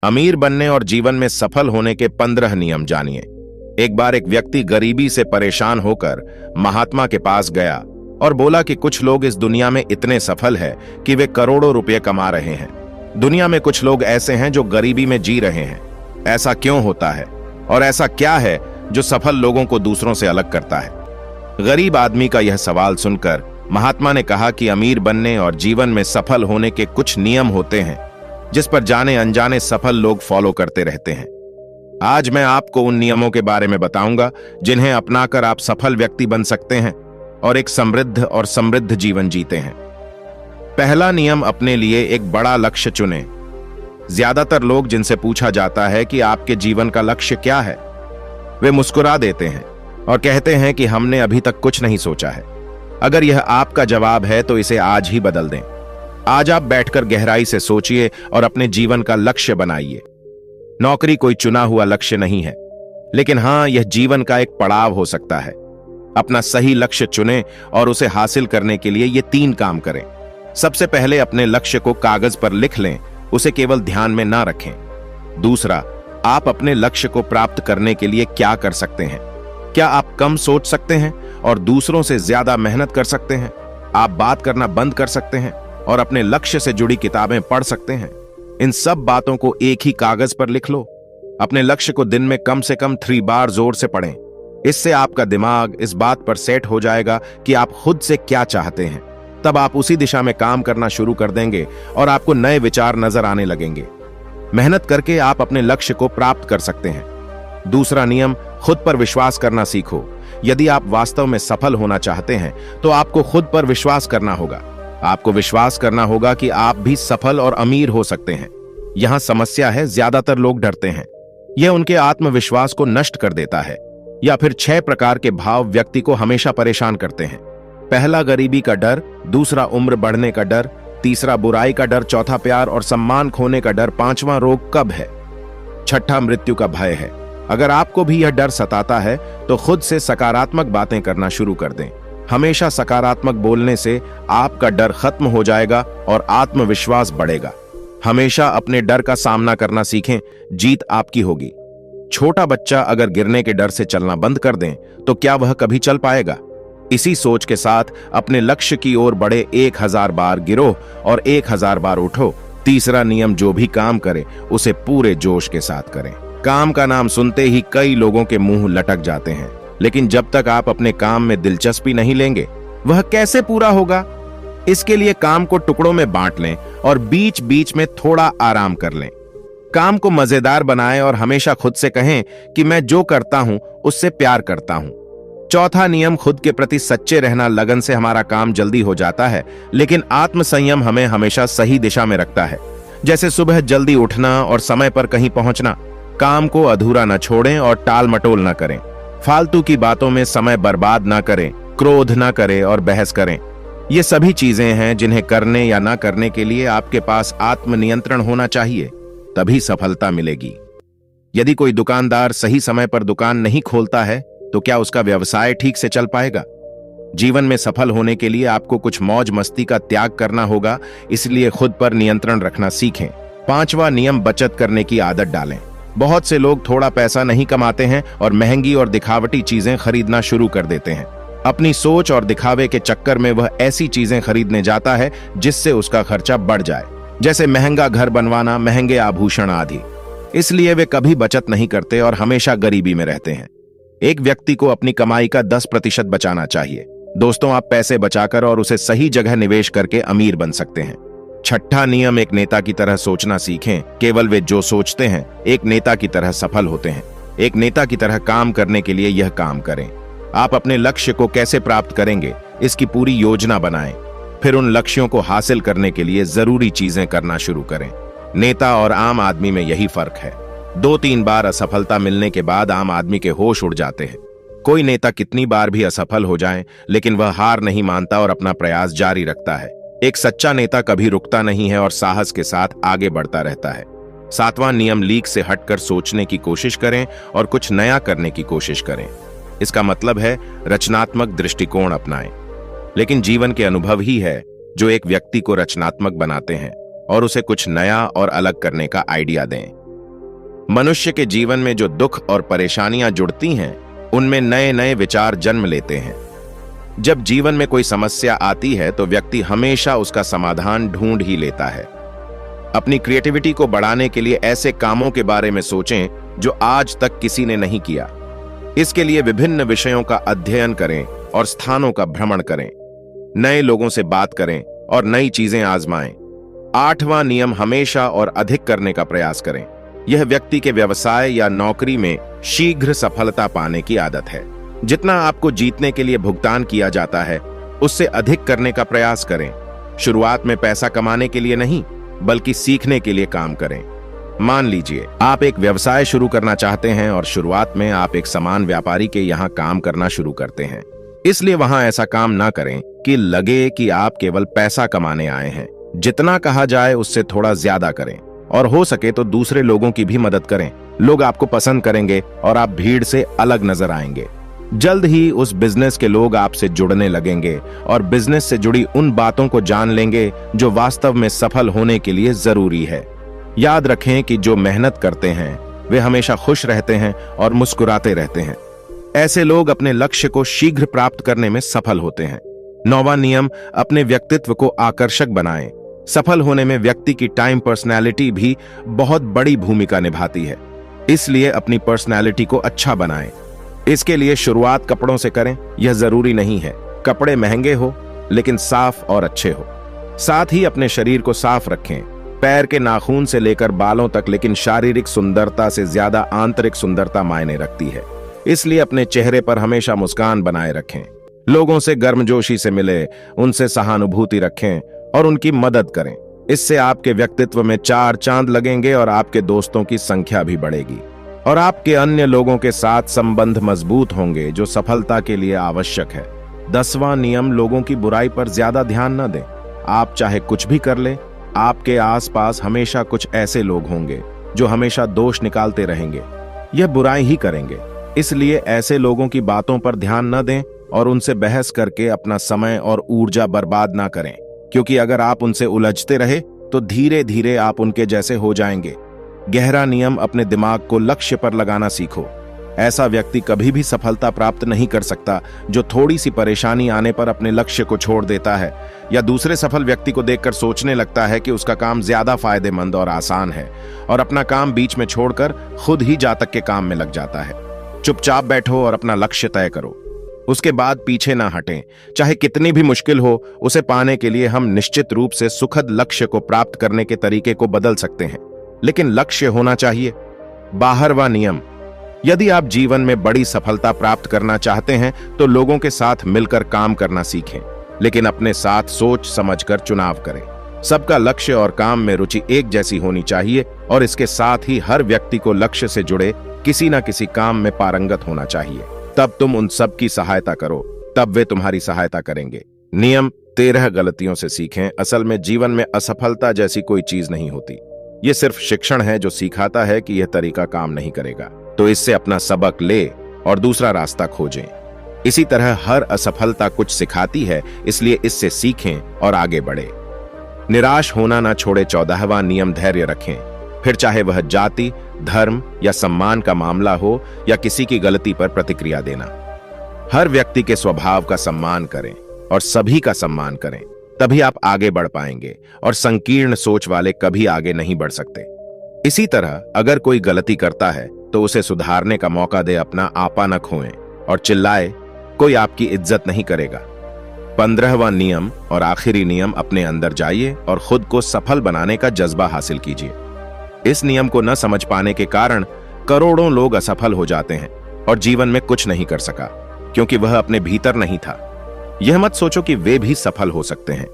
अमीर बनने और जीवन में सफल होने के 15 नियम जानिए। एक बार एक व्यक्ति गरीबी से परेशान होकर महात्मा के पास गया और बोला कि कुछ लोग इस दुनिया में इतने सफल हैं कि वे करोड़ों रुपए कमा रहे हैं। दुनिया में कुछ लोग ऐसे हैं जो गरीबी में जी रहे हैं। ऐसा क्यों होता है और ऐसा क्या है जो सफल लोगों को दूसरों से अलग करता है? गरीब आदमी का यह सवाल सुनकर महात्मा ने कहा कि अमीर बनने और जीवन में सफल होने के कुछ नियम होते हैं जिस पर जाने अनजाने सफल लोग फॉलो करते रहते हैं। आज मैं आपको उन नियमों के बारे में बताऊंगा जिन्हें अपनाकर आप सफल व्यक्ति बन सकते हैं और एक समृद्ध जीवन जीते हैं। पहला नियम, अपने लिए एक बड़ा लक्ष्य चुनें। ज्यादातर लोग जिनसे पूछा जाता है कि आपके जीवन का लक्ष्य क्या है, वे मुस्कुरा देते हैं और कहते हैं कि हमने अभी तक कुछ नहीं सोचा है। अगर यह आपका जवाब है तो इसे आज ही बदल दें। आज आप बैठकर गहराई से सोचिए और अपने जीवन का लक्ष्य बनाइए। नौकरी कोई चुना हुआ लक्ष्य नहीं है, लेकिन हां, यह जीवन का एक पड़ाव हो सकता है। अपना सही लक्ष्य चुनें और उसे हासिल करने के लिए ये 3 काम करें। सबसे पहले अपने लक्ष्य को कागज पर लिख लें, उसे केवल ध्यान में ना रखें। दूसरा, आप अपने लक्ष्य को प्राप्त करने के लिए क्या कर सकते हैं? क्या आप कम सोच सकते हैं और दूसरों से ज्यादा मेहनत कर सकते हैं? आप बात करना बंद कर सकते हैं और अपने लक्ष्य से जुड़ी किताबें पढ़ सकते हैं। इन सब बातों को एक ही कागज पर लिख लो। अपने लक्ष्य को दिन में कम से कम 3 बार जोर से पढ़ें। इससे आपका दिमाग इस बात पर सेट हो जाएगा कि आप खुद से क्या चाहते हैं। तब आप उसी दिशा में काम करना शुरू कर देंगे और आपको नए विचार नजर आने लगेंगे। मेहनत करके आप अपने लक्ष्य को प्राप्त कर सकते हैं। दूसरा नियम, खुद पर विश्वास करना सीखो। यदि आप वास्तव में सफल होना चाहते हैं तो आपको खुद पर विश्वास करना होगा। आपको विश्वास करना होगा कि आप भी सफल और अमीर हो सकते हैं। यहां समस्या है, ज्यादातर लोग डरते हैं। यह उनके आत्मविश्वास को नष्ट कर देता है। या फिर 6 प्रकार के भाव व्यक्ति को हमेशा परेशान करते हैं। पहला, गरीबी का डर। दूसरा, उम्र बढ़ने का डर। तीसरा, बुराई का डर। चौथा, प्यार और सम्मान खोने का डर। 5वां, रोग कब है। 6ठा, मृत्यु का भय है। अगर आपको भी यह डर सताता है तो खुद से सकारात्मक बातें करना शुरू कर दें। हमेशा सकारात्मक बोलने से आपका डर खत्म हो जाएगा और आत्मविश्वास बढ़ेगा। हमेशा अपने डर का सामना करना सीखें, जीत आपकी होगी। छोटा बच्चा अगर गिरने के डर से चलना बंद कर दें तो क्या वह कभी चल पाएगा? इसी सोच के साथ अपने लक्ष्य की ओर बढ़े। 1000 बार गिरो और 1000 बार उठो। तीसरा नियम, जो भी काम करें उसे पूरे जोश के साथ करें। काम का नाम सुनते ही कई लोगों के मुंह लटक जाते हैं, लेकिन जब तक आप अपने काम में दिलचस्पी नहीं लेंगे वह कैसे पूरा होगा? इसके लिए काम को टुकड़ों में बांट लें और बीच बीच में थोड़ा आराम कर लें। काम को मजेदार बनाएं और हमेशा खुद से कहें कि मैं जो करता हूं उससे प्यार करता हूं। चौथा नियम, खुद के प्रति सच्चे रहना। लगन से हमारा काम जल्दी हो जाता है, लेकिन आत्मसंयम हमें हमेशा सही दिशा में रखता है। जैसे सुबह जल्दी उठना और समय पर कहीं पहुंचना। काम को अधूरा न छोड़ें और टाल मटोल न करें। फालतू की बातों में समय बर्बाद ना करें, क्रोध ना करें और बहस करें। ये सभी चीजें हैं जिन्हें करने या ना करने के लिए आपके पास आत्मनियंत्रण होना चाहिए, तभी सफलता मिलेगी। यदि कोई दुकानदार सही समय पर दुकान नहीं खोलता है तो क्या उसका व्यवसाय ठीक से चल पाएगा? जीवन में सफल होने के लिए आपको कुछ मौज मस्ती का त्याग करना होगा, इसलिए खुद पर नियंत्रण रखना सीखें। 5वां नियम, बचत करने की आदत डालें। बहुत से लोग थोड़ा पैसा नहीं कमाते हैं और महंगी और दिखावटी चीजें खरीदना शुरू कर देते हैं। अपनी सोच और दिखावे के चक्कर में वह ऐसी चीजें खरीदने जाता है जिससे उसका खर्चा बढ़ जाए, जैसे महंगा घर बनवाना, महंगे आभूषण आदि। इसलिए वे कभी बचत नहीं करते और हमेशा गरीबी में रहते हैं। एक व्यक्ति को अपनी कमाई का 10% बचाना चाहिए। दोस्तों, आप पैसे बचाकर और उसे सही जगह निवेश करके अमीर बन सकते हैं। 6ठा नियम, एक नेता की तरह सोचना सीखें। केवल वे जो सोचते हैं एक नेता की तरह सफल होते हैं। एक नेता की तरह काम करने के लिए यह काम करें। आप अपने लक्ष्य को कैसे प्राप्त करेंगे इसकी पूरी योजना बनाएं। फिर उन लक्ष्यों को हासिल करने के लिए जरूरी चीजें करना शुरू करें। नेता और आम आदमी में यही फर्क है। 2-3 बार असफलता मिलने के बाद आम आदमी के होश उड़ जाते हैं। कोई नेता कितनी बार भी असफल हो जाए लेकिन वह हार नहीं मानता और अपना प्रयास जारी रखता है। एक सच्चा नेता कभी रुकता नहीं है और साहस के साथ आगे बढ़ता रहता है। 7वां नियम, लीक से हटकर सोचने की कोशिश करें और कुछ नया करने की कोशिश करें। इसका मतलब है रचनात्मक दृष्टिकोण अपनाएं। लेकिन जीवन के अनुभव ही है जो एक व्यक्ति को रचनात्मक बनाते हैं और उसे कुछ नया और अलग करने का आइडिया दें। मनुष्य के जीवन में जो दुख और परेशानियां जुड़ती हैं, उनमें नए नए विचार जन्म लेते हैं। जब जीवन में कोई समस्या आती है तो व्यक्ति हमेशा उसका समाधान ढूंढ ही लेता है। अपनी क्रिएटिविटी को बढ़ाने के लिए ऐसे कामों के बारे में सोचें जो आज तक किसी ने नहीं किया। इसके लिए विभिन्न विषयों का अध्ययन करें और स्थानों का भ्रमण करें, नए लोगों से बात करें और नई चीजें आजमाएं। 8वां नियम, हमेशा और अधिक करने का प्रयास करें। यह व्यक्ति के व्यवसाय या नौकरी में शीघ्र सफलता पाने की आदत है। जितना आपको जीतने के लिए भुगतान किया जाता है, उससे अधिक करने का प्रयास करें। शुरुआत में पैसा कमाने के लिए नहीं, बल्कि सीखने के लिए काम करें। मान लीजिए आप एक व्यवसाय शुरू करना चाहते हैं और शुरुआत में आप एक सामान व्यापारी के यहाँ काम करना शुरू करते हैं। इसलिए वहां ऐसा काम ना करें कि लगे कि आप केवल पैसा कमाने आए हैं। जितना कहा जाए उससे थोड़ा ज्यादा करें और हो सके तो दूसरे लोगों की भी मदद करें। लोग आपको पसंद करेंगे और आप भीड़ से अलग नजर आएंगे। जल्द ही उस बिजनेस के लोग आपसे जुड़ने लगेंगे और बिजनेस से जुड़ी उन बातों को जान लेंगे जो वास्तव में सफल होने के लिए जरूरी है। याद रखें कि जो मेहनत करते हैं वे हमेशा खुश रहते हैं और मुस्कुराते रहते हैं। ऐसे लोग अपने लक्ष्य को शीघ्र प्राप्त करने में सफल होते हैं। 9वां नियम, अपने व्यक्तित्व को आकर्षक बनाएं। सफल होने में व्यक्ति की टाइम पर्सनैलिटी भी बहुत बड़ी भूमिका निभाती है। इसलिए अपनी पर्सनैलिटी को अच्छा बनाएं। इसके लिए शुरुआत कपड़ों से करें। यह जरूरी नहीं है कपड़े महंगे हो, लेकिन साफ और अच्छे हो। साथ ही अपने शरीर को साफ रखें, पैर के नाखून से लेकर बालों तक, लेकिन शारीरिक सुंदरता से ज्यादा आंतरिक सुंदरता मायने रखती है। इसलिए अपने चेहरे पर हमेशा मुस्कान बनाए रखें। लोगों से गर्मजोशी से मिले, उनसे सहानुभूति रखें और उनकी मदद करें। इससे आपके व्यक्तित्व में 4 चांद लगेंगे और आपके दोस्तों की संख्या भी बढ़ेगी और आपके अन्य लोगों के साथ संबंध मजबूत होंगे, जो सफलता के लिए आवश्यक है। 10वां नियम, लोगों की बुराई पर ज्यादा ध्यान न दें। आप चाहे कुछ भी कर लें, आपके आसपास हमेशा कुछ ऐसे लोग होंगे जो हमेशा दोष निकालते रहेंगे, यह बुराई ही करेंगे। इसलिए ऐसे लोगों की बातों पर ध्यान न दें और उनसे बहस करके अपना समय और ऊर्जा बर्बाद ना करें, क्योंकि अगर आप उनसे उलझते रहे तो धीरे धीरे आप उनके जैसे हो जाएंगे। गहरा नियम, अपने दिमाग को लक्ष्य पर लगाना सीखो। ऐसा व्यक्ति कभी भी सफलता प्राप्त नहीं कर सकता जो थोड़ी सी परेशानी आने पर अपने लक्ष्य को छोड़ देता है या दूसरे सफल व्यक्ति को देखकर सोचने लगता है कि उसका काम ज्यादा फायदेमंद और आसान है और अपना काम बीच में छोड़कर खुद ही जातक के काम में लग जाता है। चुपचाप बैठो और अपना लक्ष्य तय करो, उसके बाद पीछे ना हटें। चाहे कितनी भी मुश्किल हो, उसे पाने के लिए हम निश्चित रूप से सुखद लक्ष्य को प्राप्त करने के तरीके को बदल सकते हैं, लेकिन लक्ष्य होना चाहिए। 12वां नियम, यदि आप जीवन में बड़ी सफलता प्राप्त करना चाहते हैं तो लोगों के साथ मिलकर काम करना सीखें, लेकिन अपने साथ सोच समझकर चुनाव करें। सबका लक्ष्य और काम में रुचि एक जैसी होनी चाहिए और इसके साथ ही हर व्यक्ति को लक्ष्य से जुड़े किसी न किसी काम में पारंगत होना चाहिए। तब तुम उन सब की सहायता करो, तब वे तुम्हारी सहायता करेंगे। नियम 13, गलतियों से सीखें। असल में जीवन में असफलता जैसी कोई चीज नहीं होती। ये सिर्फ शिक्षण है जो सिखाता है कि यह तरीका काम नहीं करेगा, तो इससे अपना सबक ले और दूसरा रास्ता खोजें। इसी तरह हर असफलता कुछ सिखाती है, इसलिए इससे सीखें और आगे बढ़े। निराश होना ना छोड़े। 14वां नियम, धैर्य रखें। फिर चाहे वह जाति, धर्म या सम्मान का मामला हो या किसी की गलती पर प्रतिक्रिया देना। हर व्यक्ति के स्वभाव का सम्मान करें और सभी का सम्मान करें, तभी आप आगे बढ़ पाएंगे और संकीर्ण सोच वाले कभी आगे नहीं बढ़ सकते। इसी तरह अगर कोई गलती करता है तो उसे सुधारने का मौका दे, अपना आपा न खोएं और चिल्लाए कोई आपकी इज्जत नहीं करेगा। 15वां नियम और आखिरी नियम, अपने अंदर जाइए और खुद को सफल बनाने का जज्बा हासिल कीजिए। इस नियम को न समझ पाने के कारण करोड़ों लोग असफल हो जाते हैं और जीवन में कुछ नहीं कर सका, क्योंकि वह अपने भीतर नहीं था। यह मत सोचो कि वे भी सफल हो सकते हैं।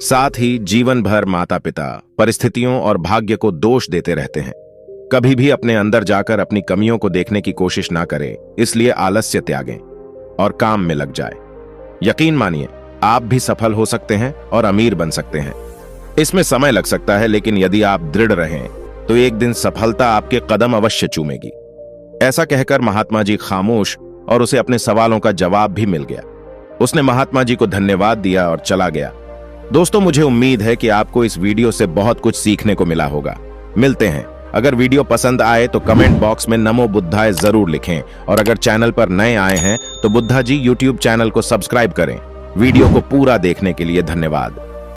साथ ही जीवन भर माता पिता, परिस्थितियों और भाग्य को दोष देते रहते हैं। कभी भी अपने अंदर जाकर अपनी कमियों को देखने की कोशिश ना करें। इसलिए आलस्य त्यागें और काम में लग जाए। यकीन मानिए, आप भी सफल हो सकते हैं और अमीर बन सकते हैं। इसमें समय लग सकता है, लेकिन यदि आप दृढ़ रहें तो एक दिन सफलता आपके कदम अवश्य चूमेगी। ऐसा कहकर महात्मा जी खामोश और उसे अपने सवालों का जवाब भी मिल गया। उसने महात्मा जी को धन्यवाद दिया और चला गया। दोस्तों, मुझे उम्मीद है कि आपको इस वीडियो से बहुत कुछ सीखने को मिला होगा। मिलते हैं अगर वीडियो पसंद आए तो कमेंट बॉक्स में नमो बुद्धाय जरूर लिखें और अगर चैनल पर नए आए हैं तो बुद्धा जी यूट्यूब चैनल को सब्सक्राइब करें। वीडियो को पूरा देखने के लिए धन्यवाद।